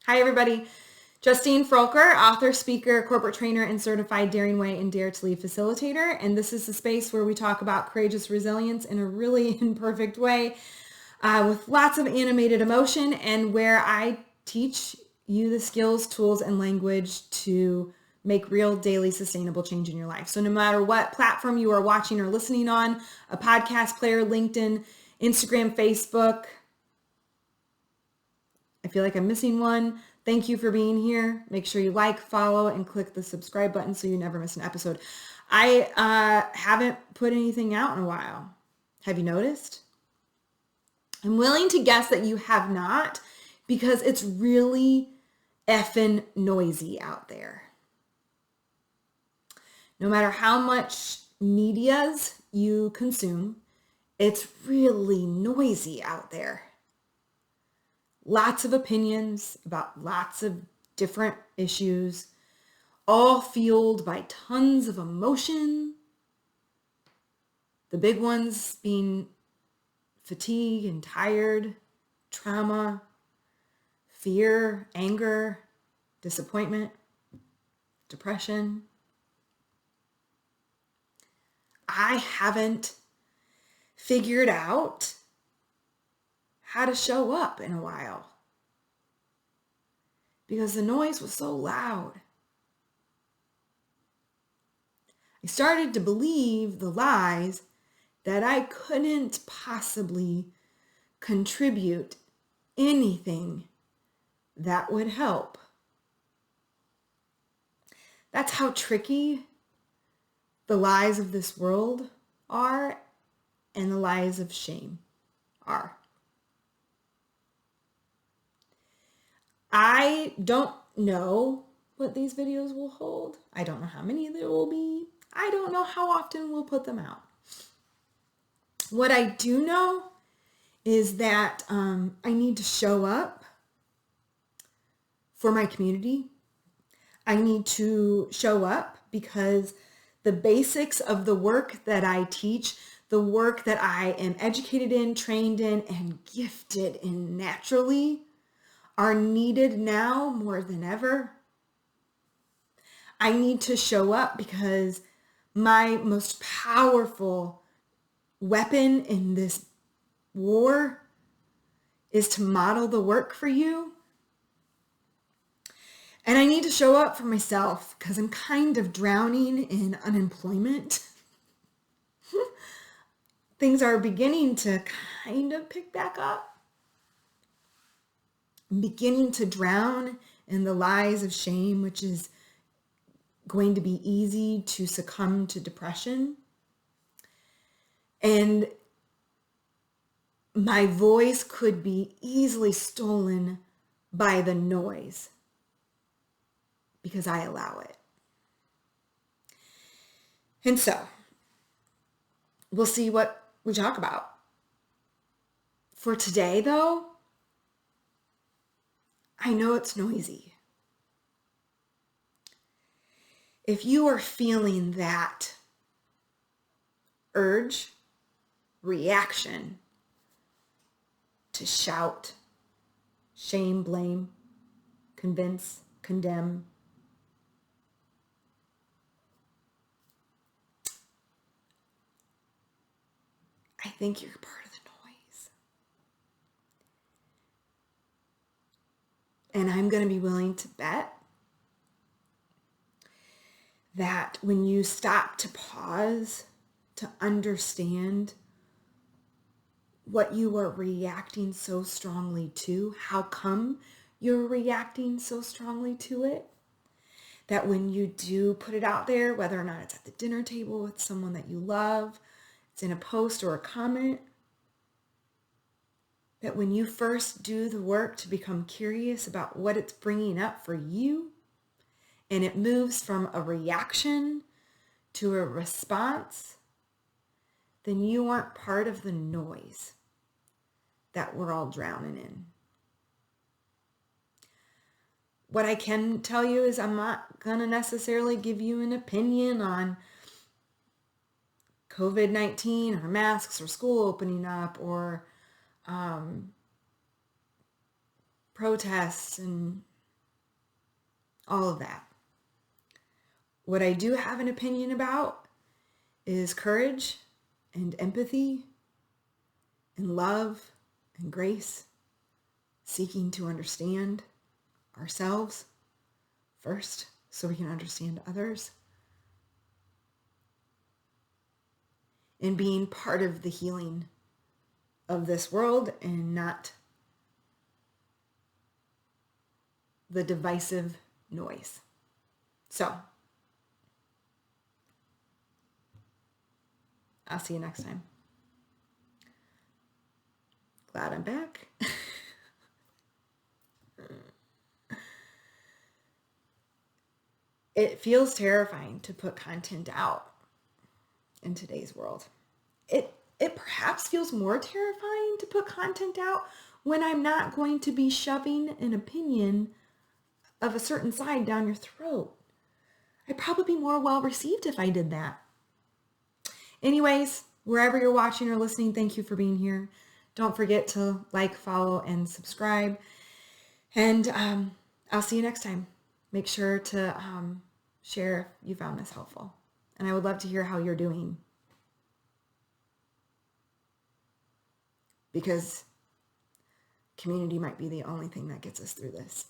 Hi, everybody. Justine Froelker, author, speaker, corporate trainer, and certified Daring Way and Dare to Lead Facilitator. And this is the space where we talk about courageous resilience in a really imperfect way with lots of animated emotion, and where I teach you the skills, tools, and language to make real daily sustainable change in your life. So no matter what platform you are watching or listening on, a podcast player, LinkedIn, Instagram, Facebook, I feel like I'm missing one. Thank you for being here. Make sure you like, follow, and click the subscribe button so you never miss an episode. I haven't put anything out in a while. Have you noticed? I'm willing to guess that you have not, because it's really effing noisy out there. No matter how much medias you consume, it's really noisy out there. Lots of opinions about lots of different issues, all fueled by tons of emotion. The big ones being fatigue and tired, trauma, fear, anger, disappointment, depression. I haven't figured out how to show up in a while because the noise was so loud. I started to believe the lies that I couldn't possibly contribute anything that would help. That's how tricky the lies of this world are, and the lies of shame are. I don't know what these videos will hold. I don't know how many there will be. I don't know how often we'll put them out. What I do know is that I need to show up for my community. I need to show up because the basics of the work that I teach, the work that I am educated in, trained in, and gifted in naturally, are needed now more than ever. I need to show up because my most powerful weapon in this war is to model the work for you. And I need to show up for myself because I'm kind of drowning in unemployment. Things are beginning to kind of pick back up. I'm beginning to drown in the lies of shame, which is going to be easy to succumb to depression. And my voice could be easily stolen by the noise because I allow it. And so we'll see what we talk about. For today, though, I know it's noisy. If you are feeling that urge, reaction to shout, shame, blame, convince, condemn, I think you're part of the noise. And I'm going to be willing to bet that when you stop to pause to understand what you are reacting so strongly to, how come you're reacting so strongly to it, that when you do put it out there, whether or not it's at the dinner table with someone that you love, it's in a post or a comment, that when you first do the work to become curious about what it's bringing up for you, and it moves from a reaction to a response, then you aren't part of the noise that we're all drowning in. What I can tell you is I'm not going to necessarily give you an opinion on COVID-19 or masks or school opening up or protests and all of that. What I do have an opinion about is courage and empathy and love and grace, seeking to understand ourselves first so we can understand others, and being part of the healing of this world and not the divisive noise. So, I'll see you next time. Glad I'm back. It feels terrifying to put content out in today's world. It perhaps feels more terrifying to put content out when I'm not going to be shoving an opinion of a certain side down your throat. I'd probably be more well received if I did that. Anyways, wherever you're watching or listening, thank you for being here. Don't forget to like, follow, and subscribe. And I'll see you next time. Make sure to share if you found this helpful. And I would love to hear how you're doing. Because community might be the only thing that gets us through this.